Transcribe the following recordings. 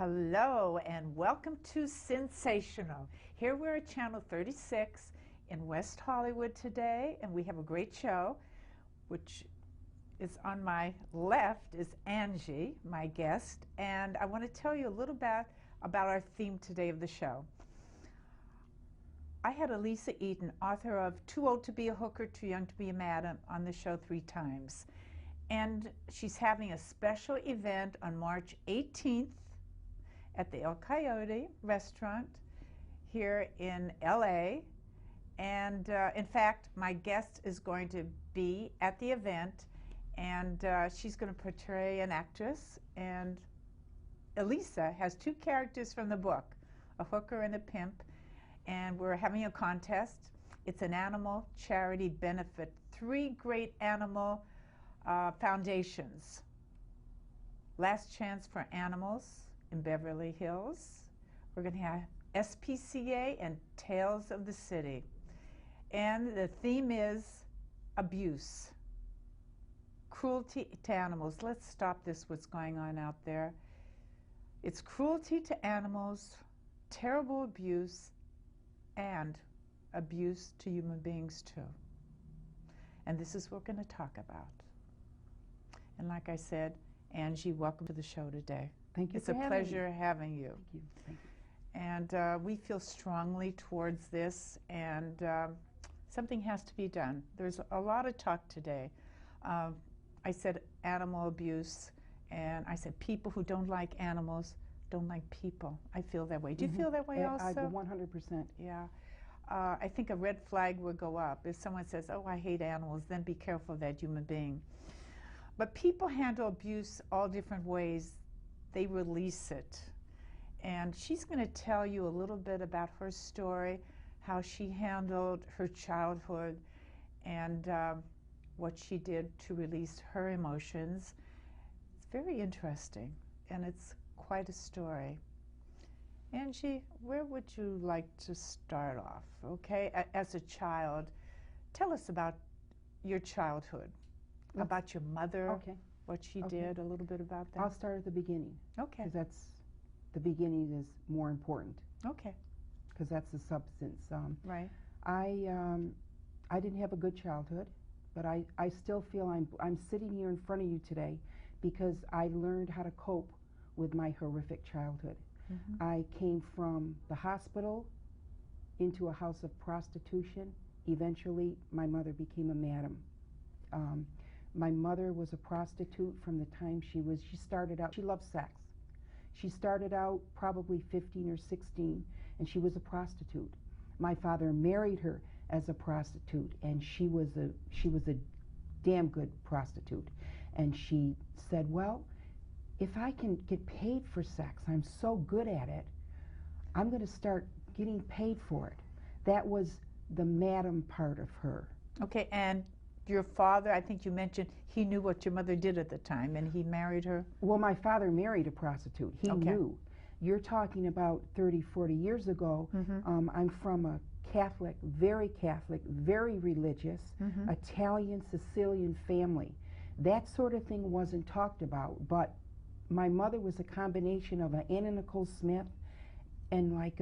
Hello and welcome to SinSational. Here we're at Channel 36 in West Hollywood today, and we have a great show. Which is on my left is Angie, my guest, and I want to tell you a little bit about our theme today of the show. I had Elisa Eaton, author of Too Old to Be a Hooker, Too Young to Be a Madam, on the show 3 times. And she's having a special event on March 18th at the El Coyote restaurant here in LA. And in fact, my guest is going to be at the event, and she's going to portray an actress. And Elisa has 2 characters from the book, a hooker and a pimp, and we're having a contest. It's an animal charity benefit. 3 great animal foundations. Last Chance for Animals in Beverly Hills. We're going to have SPCA and Tales of the City. And the theme is abuse, cruelty to animals. Let's stop this, what's going on out there. It's cruelty to animals, terrible abuse, and abuse to human beings too. And this is what we're going to talk about. And like I said, Angie, welcome to the show today. Thank you. It's a pleasure having you. Thank you. Thank you. And we feel strongly towards this, and something has to be done. There's a lot of talk today. I said animal abuse, and I said people who don't like animals don't like people. I feel that way. Do you feel that way also? I 100%. Yeah. I think a red flag would go up. If someone says, oh, I hate animals, then be careful of that human being. But people handle abuse all different ways. They release it. And she's going to tell you a little bit about her story, how she handled her childhood, and what she did to release her emotions. It's very interesting, and it's quite a story. Angie, where would you like to start off? Okay, as a child, tell us about your childhood, about your mother, Okay. what she did, a little bit about that. I'll start at the beginning. Okay. Because the beginning is more important. Okay. Because that's the substance. Right. I didn't have a good childhood, but I still feel I'm sitting here in front of you today because I learned how to cope with my horrific childhood. Mm-hmm. I came from the hospital into a house of prostitution. Eventually, my mother became a madam. My mother was a prostitute from the time she started out, she loved sex. She started out probably 15 or 16, and she was a prostitute. My father married her as a prostitute, and she was a damn good prostitute. And she said, well, if I can get paid for sex, I'm so good at it, I'm going to start getting paid for it. That was the madam part of her. Okay, and your father, I think you mentioned, he knew what your mother did at the time, and he married her? Well, my father married a prostitute. He knew. You're talking about 30, 40 years ago. Mm-hmm. I'm from a Catholic, very religious, mm-hmm. Italian, Sicilian family. That sort of thing wasn't talked about, but my mother was a combination of an Anna Nicole Smith and like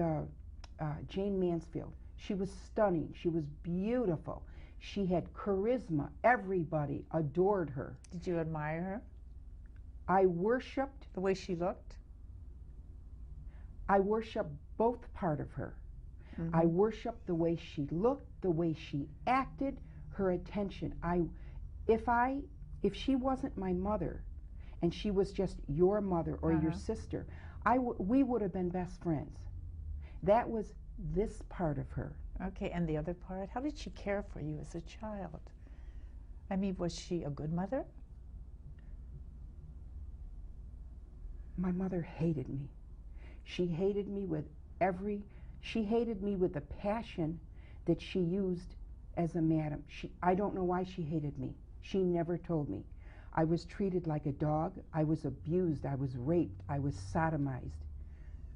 Jane Mansfield. She was stunning. She was beautiful. She had charisma. Everybody adored her. Did you admire her? I worshipped. The way she looked? I worshipped both part of her. Mm-hmm. I worshipped the way she looked, the way she acted, her attention. If she wasn't my mother, and she was just your mother or your sister, we would have been best friends. That was this part of her. Okay, and the other part, how did she care for you as a child? I mean, was she a good mother? My mother hated me. She hated me with the passion that she used as a madam. I don't know why she hated me. She never told me. I was treated like a dog. I was abused. I was raped. I was sodomized.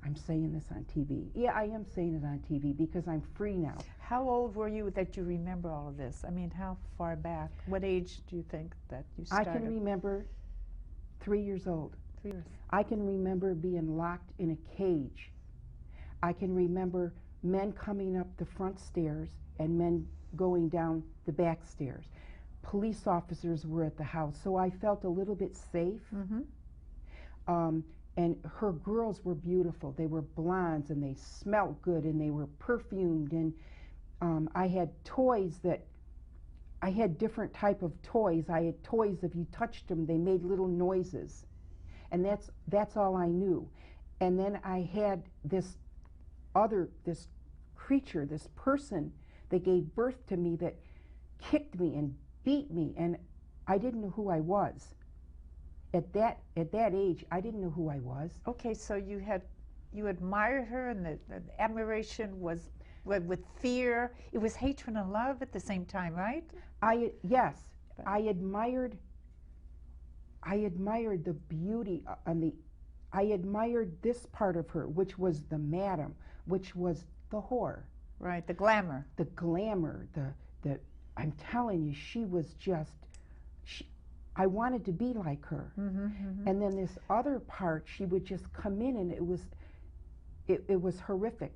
I'm saying this on TV. Yeah, I am saying it on TV because I'm free now. How old were you that you remember all of this? I mean, how far back? What age do you think that you started? I can remember 3 years old. 3 years. I can remember being locked in a cage. I can remember men coming up the front stairs and men going down the back stairs. Police officers were at the house, so I felt a little bit safe. And her girls were beautiful. They were blondes and they smelled good and they were perfumed. And I had toys that, I had different type of toys. I had toys, if you touched them, they made little noises. And that's all I knew. And then I had this creature, this person that gave birth to me that kicked me and beat me, and I didn't know who I was. At that age, I didn't know who I was. Okay, so you admired her, and the admiration was with fear. It was hatred and love at the same time, right? Yes, I admired the beauty I admired this part of her, which was the madam, which was the whore. Right, the glamour. The glamour, I'm telling you, she was just, I wanted to be like her. And then this other part, she would just come in, and it was horrific.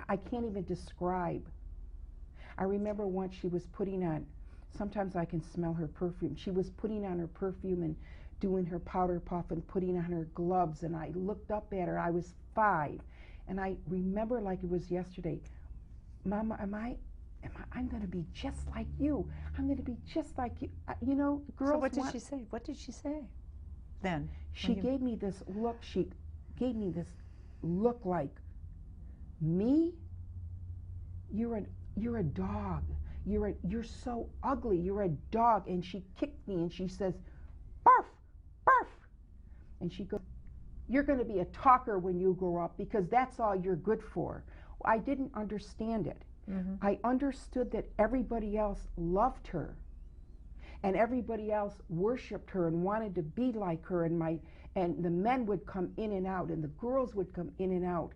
I can't even describe. I remember once she was putting on, sometimes I can smell her perfume. She was putting on her perfume and doing her powder puff and putting on her gloves, and I looked up at her. I was 5, and I remember like it was yesterday, Mama, I'm going to be just like you. I'm going to be just like you. You know, girls. So what did she say? What did she say then? She gave me this look. She gave me this look like, me? You're a dog. You're so ugly. You're a dog. And she kicked me and she says, barf, barf. And she goes, you're going to be a talker when you grow up because that's all you're good for. I didn't understand it. I understood that everybody else loved her and everybody else worshipped her and wanted to be like her, and the men would come in and out and the girls would come in and out,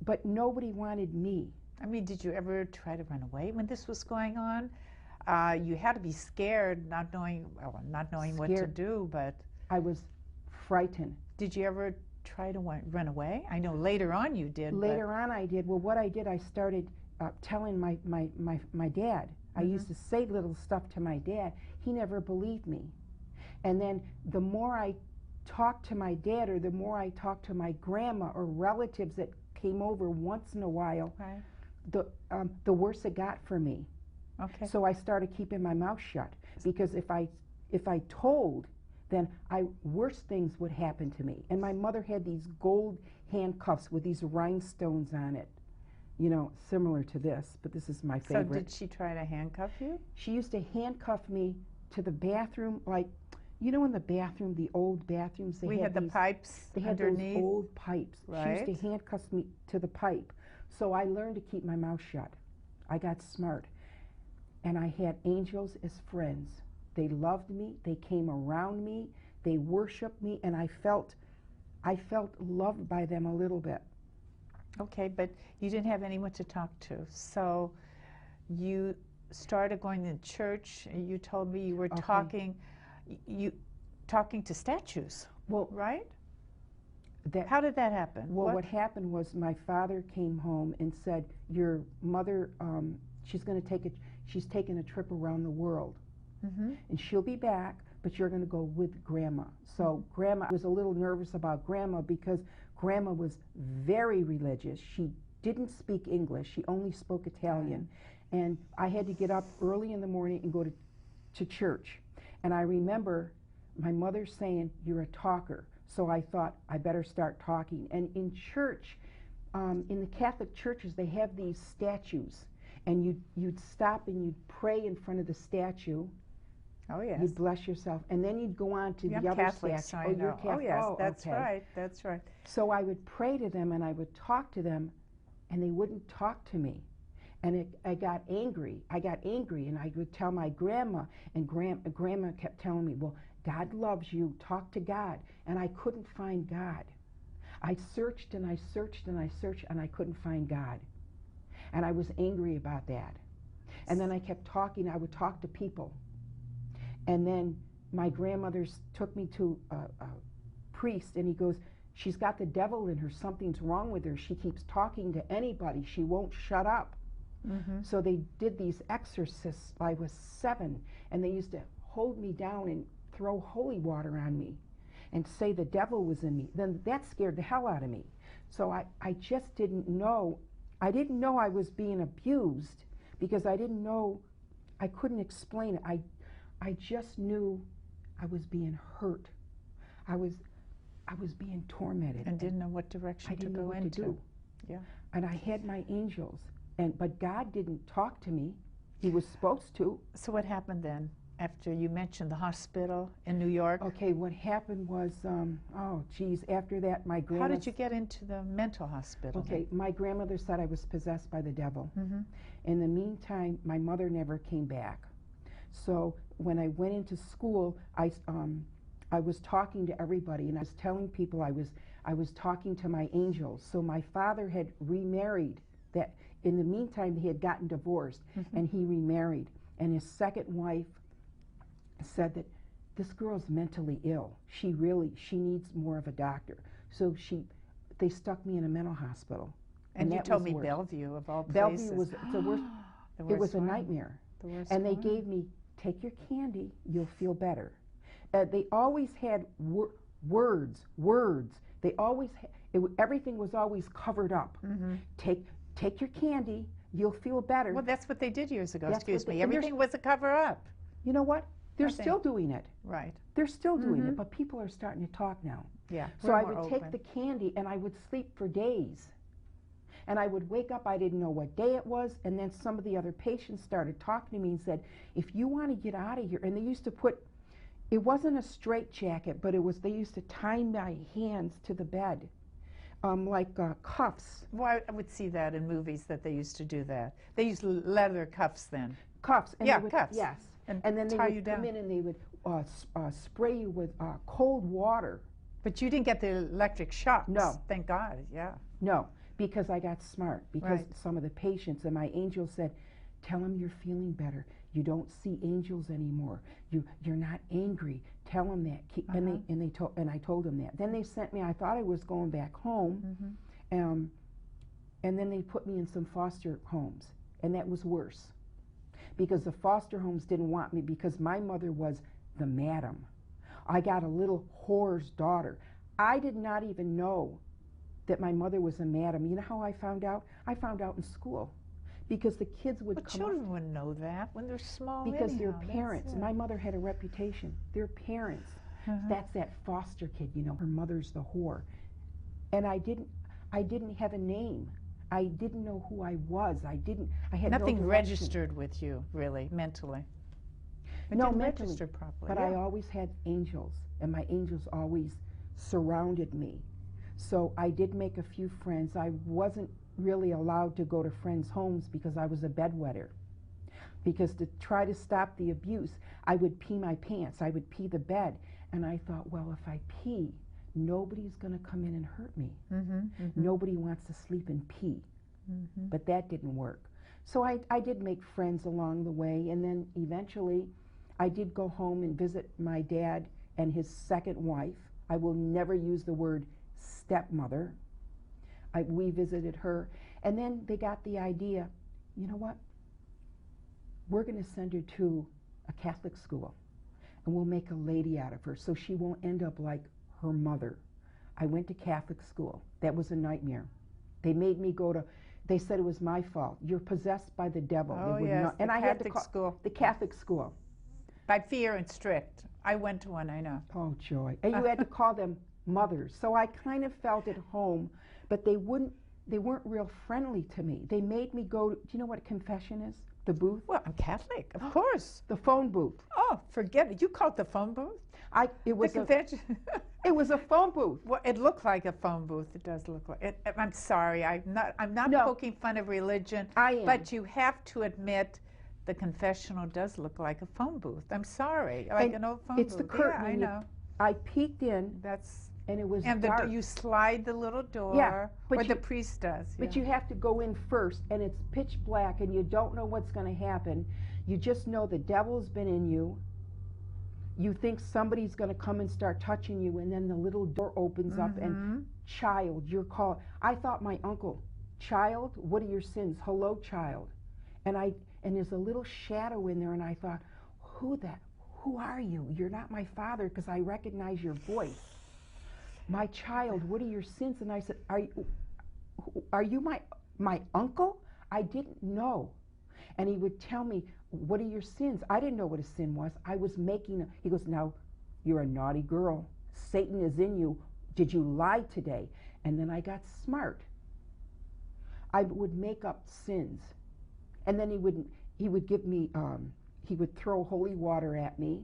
but nobody wanted me. I mean, did you ever try to run away when this was going on? You had to be scared, not knowing what to do, but I was frightened. Did you ever try to run away? I know later on you did. Later on I did. Well, what I did, I started telling my dad. I used to say little stuff to my dad. He never believed me. And then the more I talked to my dad, or the more I talked to my grandma or relatives that came over once in a while, the worse it got for me. Okay. So I started keeping my mouth shut, because if I told, then worse things would happen to me. And my mother had these gold handcuffs with these rhinestones on it, you know, similar to this, but this is my favorite. So did she try to handcuff you? She used to handcuff me to the bathroom, like, you know, in the bathroom, the old bathrooms, we had the pipes they had underneath. Those old pipes. Right. She used to handcuff me to the pipe. So I learned to keep my mouth shut. I got smart. And I had angels as friends. They loved me, they came around me, they worshiped me, and I felt loved by them a little bit. Okay, but you didn't have anyone to talk to. So you started going to church, and you told me you were talking to statues. Well, right? How did that happen? Well, what happened was my father came home and said, your mother, she's taking a trip around the world. And she'll be back, but you're going to go with Grandma. So Grandma was a little nervous about Grandma, because Grandma was very religious. She didn't speak English. She only spoke Italian. And I had to get up early in the morning and go to church. And I remember my mother saying, you're a talker. So I thought, I better start talking. And in church, in the Catholic churches, they have these statues. And you'd stop and you'd pray in front of the statue. Oh, yes. You'd bless yourself, and then you'd go on to the other Catholic, statue. I know. You're Catholic. Oh, yes, that's okay. right, that's right. So I would pray to them, and I would talk to them, and they wouldn't talk to me. And I got angry. And I would tell my grandma, and grandma kept telling me, well, God loves you, talk to God. And I couldn't find God. I searched and I searched and I searched, and I couldn't find God. And I was angry about that. And then I kept talking. I would talk to people. And then my grandmothers took me to priest, and he goes, she's got the devil in her. Something's wrong with her. She keeps talking to anybody. She won't shut up. So they did these exorcists. I was 7, and they used to hold me down and throw holy water on me and say the devil was in me. Then that scared the hell out of me. So I just didn't know. I didn't know I was being abused because I didn't know. I couldn't explain it. I just knew I was being hurt. I was being tormented. And didn't know what direction to go into. To do. Yeah. And I had my angels, but God didn't talk to me. He was supposed to. So what happened then? After you mentioned the hospital in New York? Okay, what happened was, oh, geez, after that, my grandmother... How did you get into the mental hospital? Okay, my grandmother said I was possessed by the devil. In the meantime, my mother never came back. So when I went into school, I was talking to everybody, and I was telling people I was talking to my angels. So my father had remarried. That in the meantime, he had gotten divorced, and he remarried. And his second wife said that this girl's mentally ill. She needs more of a doctor. So they stuck me in a mental hospital. And you told me Bellevue, of all places. Bellevue was the worst. It was a nightmare. And they gave me, take your candy, you'll feel better. They always had words. They always everything was always covered up. Take your candy, you'll feel better. Well, that's what they did years ago. Excuse me. Everything was a cover up. You know what? They're still doing it. Right. They're still doing it, but people are starting to talk now. Yeah. So I would take the candy and I would sleep for days. And I would wake up, I didn't know what day it was, and then some of the other patients started talking to me and said, if you want to get out of here, and they used to put, it wasn't a straitjacket, but they used to tie my hands to the bed, like cuffs. Well, I would see that in movies that they used to do that. They used leather cuffs then. Cuffs. And yeah, cuffs. Yes. And then they would come in and they would spray you with cold water. But you didn't get the electric shocks. No. Thank God, yeah. No, because I got smart. Because some of the patients and my angel said, tell them you're feeling better. You don't see angels anymore. You're not angry. Tell them that. And I told them that. Then they sent me. I thought I was going back home, and then they put me in some foster homes, and that was worse. Because the foster homes didn't want me because my mother was the madam. I got a little whore's daughter. I did not even know that my mother was a madam. You know how I found out? I found out in school. Because the kids would come up. Children wouldn't know that when they're small. Because their parents. My mother had a reputation. Their parents. That's that foster kid, you know. Her mother's the whore. And I didn't have a name. I didn't know who I was. I had nothing no registered with you, really, mentally. No, mentally. Registered properly. But I always had angels, and my angels always surrounded me. So I did make a few friends. I wasn't really allowed to go to friends' homes because I was a bedwetter. Because to try to stop the abuse, I would pee my pants. I would pee the bed. And I thought, well, if I pee, nobody's going to come in and hurt me. Nobody wants to sleep and pee. But that didn't work. So I did make friends along the way, and then eventually I did go home and visit my dad and his second wife. I will never use the word stepmother. We visited her, and then they got the idea, you know what? We're going to send her to a Catholic school, and we'll make a lady out of her so she won't end up like her mother. I went to Catholic school. That was a nightmare. They made me go to, they said it was my fault. You're possessed by the devil. Oh, yes, and I had to Catholic school. The Catholic school. By fear and strict. I went to one, I know. Oh, joy. And you had to call them mothers. So I kind of felt at home, but they weren't real friendly to me. They made me go, do you know what confession is? The booth? Well, I'm Catholic, of course. The phone booth. Oh, forget it. You call it the phone booth? It was the convention. It was a phone booth. Well, it looked like a phone booth. It does look like it. I'm sorry. I'm not poking fun of religion. I am. But you have to admit the confessional does look like a phone booth. I'm sorry. Like an old phone booth. It's the curtain. Yeah, I know. I peeked in. And it was dark. You slide the little door, or the priest does. But you have to go in first, and it's pitch black, and you don't know what's going to happen. You just know the devil's been in you. you think somebody's going to come and start touching you, and then the little door opens up and child, you're called. I thought my uncle, child, what are your sins? Hello, child. And there's a little shadow in there, and I thought, who are you? You're not my father, because I recognize your voice. My child, what are your sins? And I said, are you my uncle? I didn't know. And he would tell me, what are your sins? I didn't know what a sin was. I was he goes, now, you're a naughty girl. Satan is in you. Did you lie today? And then I got smart. I would make up sins. And then he would give me, he would throw holy water at me.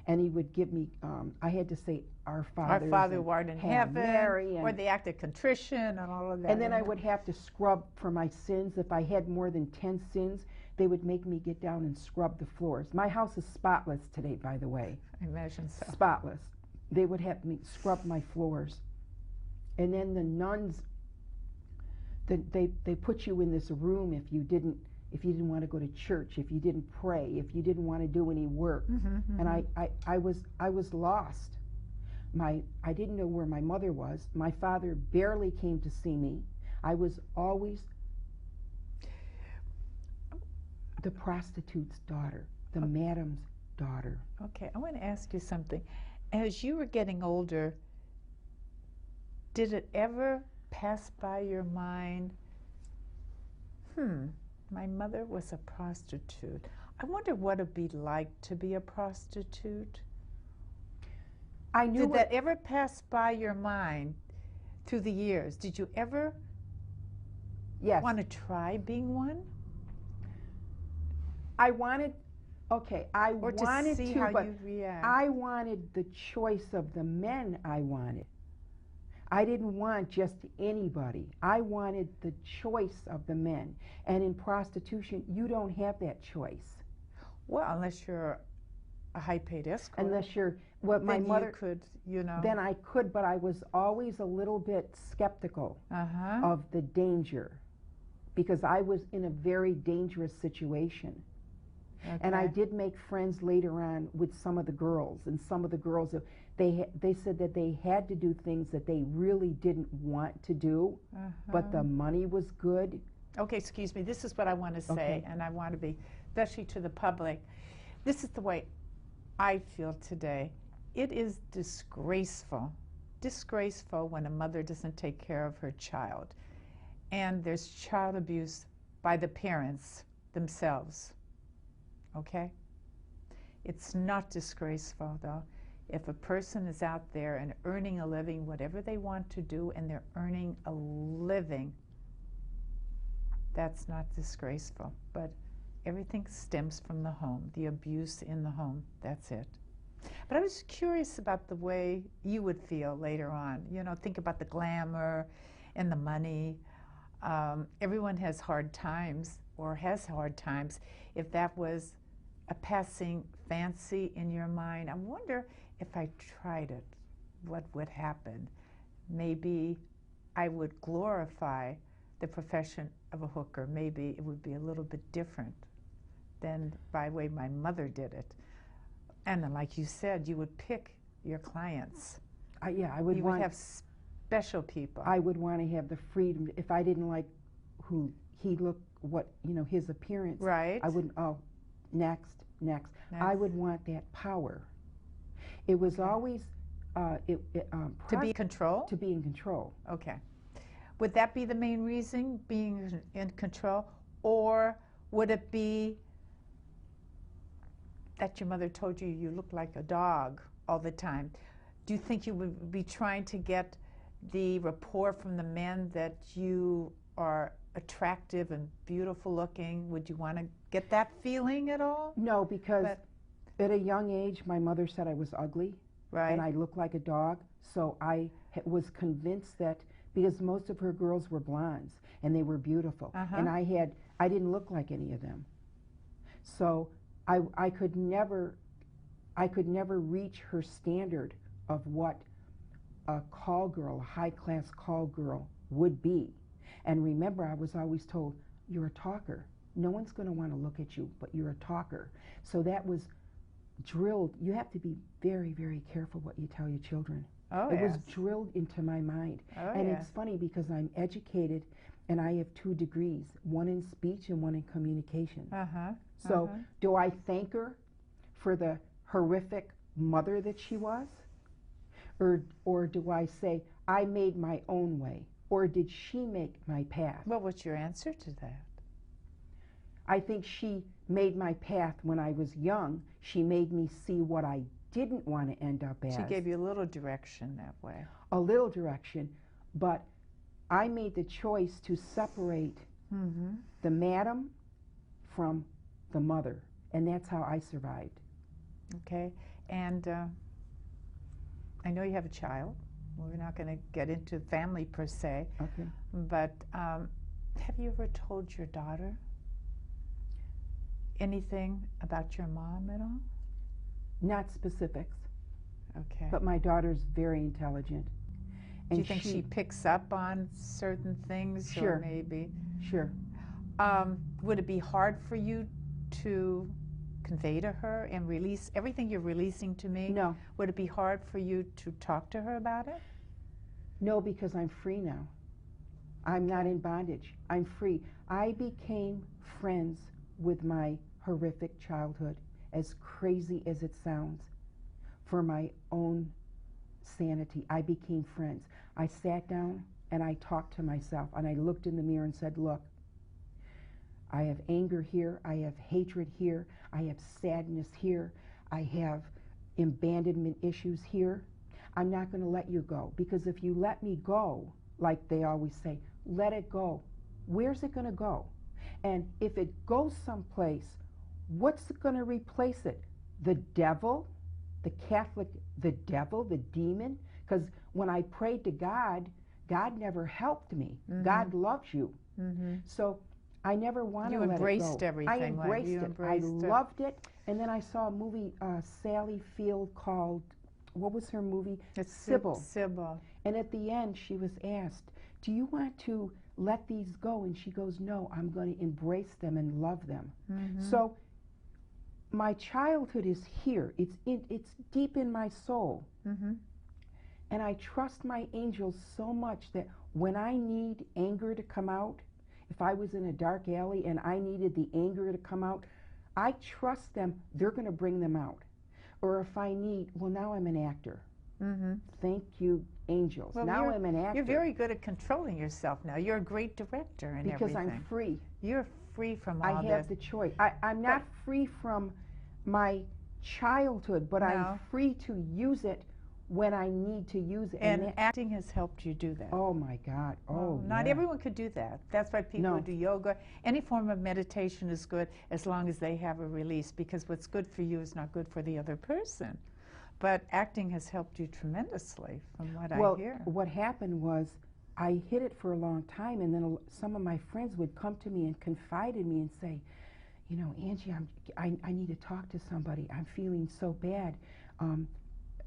And he would give me, I had to say, Our Father who art in heaven, or the act of contrition and all of that. And then I would have to scrub for my sins. If I had more than 10 sins, they would make me get down and scrub the floors. My house is spotless today, by the way. I imagine so. Spotless. They would have me scrub my floors. And then the nuns, they put you in this room if you didn't want to go to church, if you didn't pray, if you didn't want to do any work. And I was lost. I didn't know where my mother was. My father barely came to see me. I was always the prostitute's daughter, the madam's daughter. Okay, I want to ask you something. As you were getting older, did it ever pass by your mind, my mother was a prostitute. I wonder what it'd be like to be a prostitute. Did that ever pass by your mind through the years? Did you ever want to try being one? I wanted, I wanted to see to, how but you react. I wanted the choice of the men I wanted. I didn't want just anybody. I wanted the choice of the men. And in prostitution, you don't have that choice. Well, unless you're a high-paid escort. Unless you're, what my mother you could, Then I could, but I was always a little bit skeptical of the danger, because I was in a very dangerous situation. Okay. And I did make friends later on with some of the girls, and some of the girls, they said that they had to do things that they really didn't want to do, but the money was good. Okay, excuse me, this is what I want to say, and I want to be, especially to the public, this is the way I feel today. It is disgraceful when a mother doesn't take care of her child. And there's child abuse by the parents themselves. Okay? It's not disgraceful, though. If a person is out there and earning a living, whatever they want to do, and they're earning a living, that's not disgraceful. But everything stems from the home, the abuse in the home. That's it. But I was curious about the way you would feel later on. Think about the glamour and the money. Everyone has hard times, or has hard times. If that was a passing fancy in your mind, I wonder if I tried it, what would happen? Maybe I would glorify the profession of a hooker. Maybe it would be a little bit different than by the way my mother did it. And then, like you said, you would pick your clients. I would have special people. I would want to have the freedom. If I didn't like who he looked, his appearance, right? I wouldn't. Next. I would want that power. It was always to be in control. To be in control. Okay. Would that be the main reason, being in control, or would it be that your mother told you you looked like a dog all the time? Do you think you would be trying to get the rapport from the men that you are attractive and beautiful looking? Would you want to get that feeling at all? No, because at a young age, my mother said I was ugly, right, and I looked like a dog. So I was convinced that, because most of her girls were blondes and they were beautiful, and I didn't look like any of them. So I could never reach her standard of what a call girl, a high-class call girl would be. And remember, I was always told, you're a talker. No one's going to want to look at you, but you're a talker. So that was drilled. You have to be very, very careful what you tell your children. Oh, It yes. was drilled into my mind. Oh, And yes. it's funny because I'm educated and I have 2 degrees, one in speech and one in communication. Uh-huh. So do I thank her for the horrific mother that she was? Or do I say, I made my own way? Or did she make my path? What was your answer to that? I think she made my path when I was young. She made me see what I didn't want to end up as. She gave you a little direction that way. A little direction. But I made the choice to separate the madam from the mother. And that's how I survived. Okay. And I know you have a child. We're not going to get into family per se. Okay. But have you ever told your daughter anything about your mom at all? Not specifics. Okay. But my daughter's very intelligent. Do you think she picks up on certain things? Sure. Or maybe? Sure. Would it be hard for you to convey to her and release everything you're releasing to me? No. Would it be hard for you to talk to her about it? No, because I'm free now. I'm not in bondage. I'm free. I became friends with my horrific childhood, as crazy as it sounds, for my own sanity. I became friends. I sat down and I talked to myself and I looked in the mirror and said, look, I have anger here, I have hatred here, I have sadness here, I have abandonment issues here. I'm not going to let you go, because if you let me go, like they always say, let it go. Where's it going to go? And if it goes someplace, what's going to replace it? The devil? The Catholic, the devil, the demon? Because when I prayed to God, God never helped me. God loves you. So I never want to let it go. You embraced everything. I embraced it. I loved it. And then I saw a movie, Sally Field, called, what was her movie? It's Sybil. Sybil. And at the end, she was asked, do you want to let these go? And she goes, no, I'm going to embrace them and love them. So my childhood is here. It's deep in my soul. And I trust my angels so much that when I need anger to come out, if I was in a dark alley and I needed the anger to come out, I trust them, they're going to bring them out. Or if I need, well, now I'm an actor. Thank you, angels. Well, now I'm an actor. You're very good at controlling yourself now. You're a great director and because everything. I'm free. You're free from all I have the choice. I'm not free from my childhood, but I'm free to use it when I need to use it. And acting has helped you do that. Oh my God. Oh, not yeah. everyone could do that. That's why people who do yoga, any form of meditation is good as long as they have a release, because what's good for you is not good for the other person. But acting has helped you tremendously, from what I hear. What happened was I hid it for a long time, and then some of my friends would come to me and confide in me and say, you know, Angie, I need to talk to somebody. I'm feeling so bad.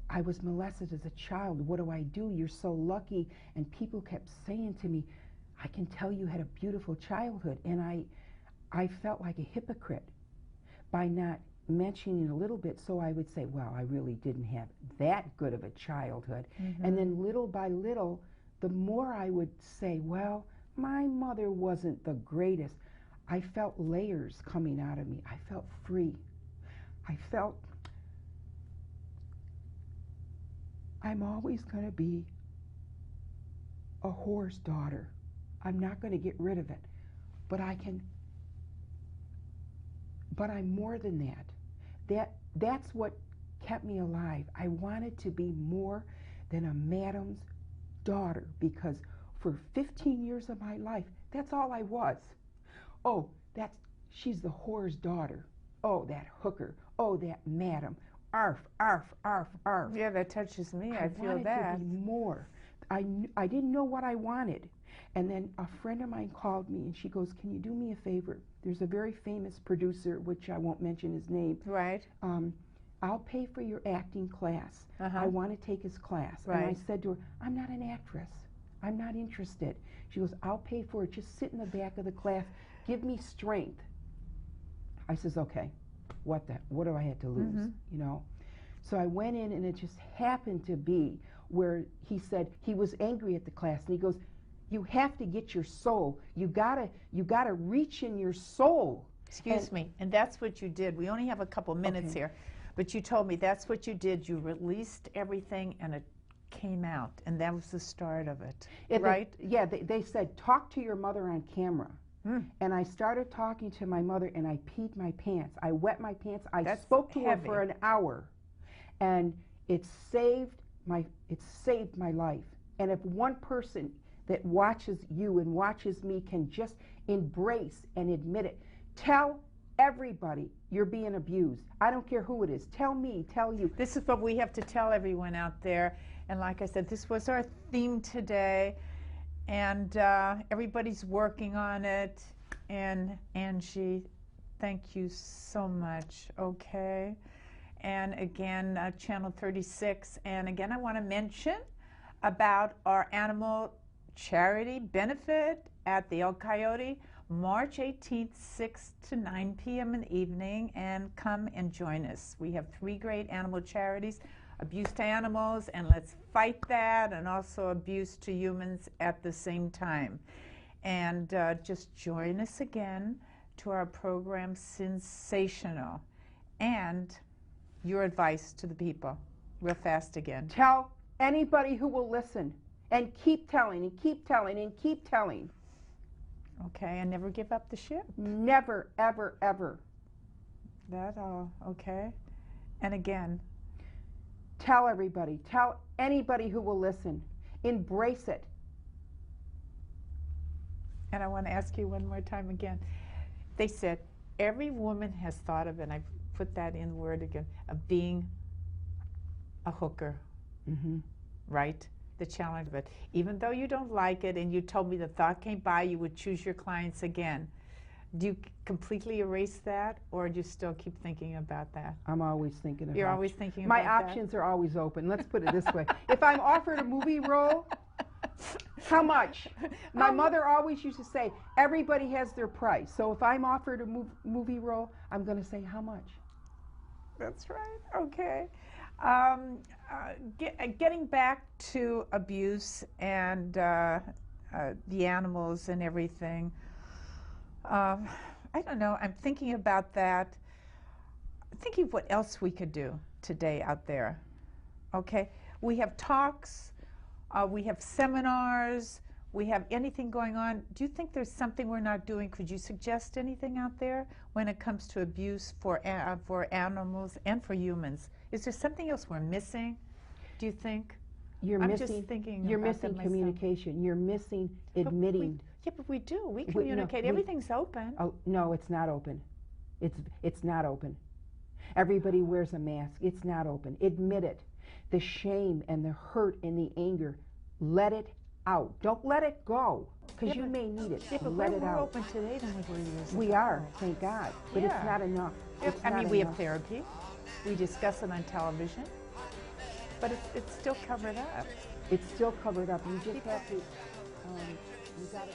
I was molested as a child. What do I do? You're so lucky. And people kept saying to me, I can tell you had a beautiful childhood. And I felt like a hypocrite by not mentioning a little bit. So I would say, well, I really didn't have that good of a childhood. And then little by little, the more I would say, well, my mother wasn't the greatest, I felt layers coming out of me. I felt free. I felt I'm always going to be a whore's daughter. I'm not going to get rid of it. But but I'm more than that. That's what kept me alive. I wanted to be more than a madam's daughter, because for 15 years of my life, that's all I was. Oh, she's the whore's daughter. Oh, that hooker. Oh, that madam. Arf, arf, arf, arf. Yeah, that touches me. I feel wanted that. to be more. I didn't know what I wanted. And then a friend of mine called me and she goes, can you do me a favor? There's a very famous producer, which I won't mention his name. Right. I'll pay for your acting class. I want to take his class. Right. And I said to her, I'm not an actress. I'm not interested. She goes, I'll pay for it. Just sit in the back of the class. Give me strength. I says, okay. what do I have to lose, you know? So I went in, and it just happened to be where he said he was angry at the class, and he goes, you have to get your soul. You gotta reach in your soul. Excuse me, and that's what you did. We only have a couple minutes here, but you told me that's what you did. You released everything, and it came out, and that was the start of it, right? They said, talk to your mother on camera. And I started talking to my mother, and I peed my pants. I wet my pants. I spoke to her for an hour, and it saved my life. And if one person that watches you and watches me can just embrace and admit it, tell everybody you're being abused. I don't care who it is. Tell me, tell you. This is what we have to tell everyone out there. And like I said, this was our theme today. And everybody's working on it. And Angie, thank you so much, okay? And again, Channel 36. And again, I want to mention about our animal charity benefit at the El Coyote, March 18th, 6 to 9 p.m. in the evening, and come and join us. We have 3 great animal charities, abuse to animals, and let's fight that, and also abuse to humans at the same time. And just join us again to our program, SinSational, and your advice to the people. Real fast again. Tell anybody who will listen, and keep telling, and keep telling, and keep telling. Okay, and never give up the ship. Never, ever, ever. That all, okay. And again, tell everybody, tell anybody who will listen. Embrace it. And I want to ask you one more time again. They said every woman has thought of, and I put that in the word again, of being a hooker, right? The challenge of it. Even though you don't like it, and you told me the thought came by, you would choose your clients again. Do you completely erase that, or do you still keep thinking about that? I'm always thinking about it. You're always thinking about that? My options are always open. Let's put it this way. If I'm offered a movie role, how much? My mother always used to say, everybody has their price. So if I'm offered a movie role, I'm going to say, how much? That's right. Okay. Getting back to abuse and the animals and everything, I don't know. I'm thinking about that. Thinking of what else we could do today out there. Okay. We have talks. We have seminars. We have anything going on. Do you think there's something we're not doing? Could you suggest anything out there when it comes to abuse for animals and for humans? Is there something else we're missing, do you think? I'm just thinking you're missing communication. You're missing admitting. But we do. We communicate. Everything's open. Oh, no, it's not open. It's not open. Everybody wears a mask. It's not open. Admit it. The shame and the hurt and the anger, let it out. Don't let it go, because you may need it. Let it out. We're open today than we were years ago. We are, thank God, but it's not enough. We have therapy. We discuss it on television, but it's still covered up. It's still covered up. You just have to, you got to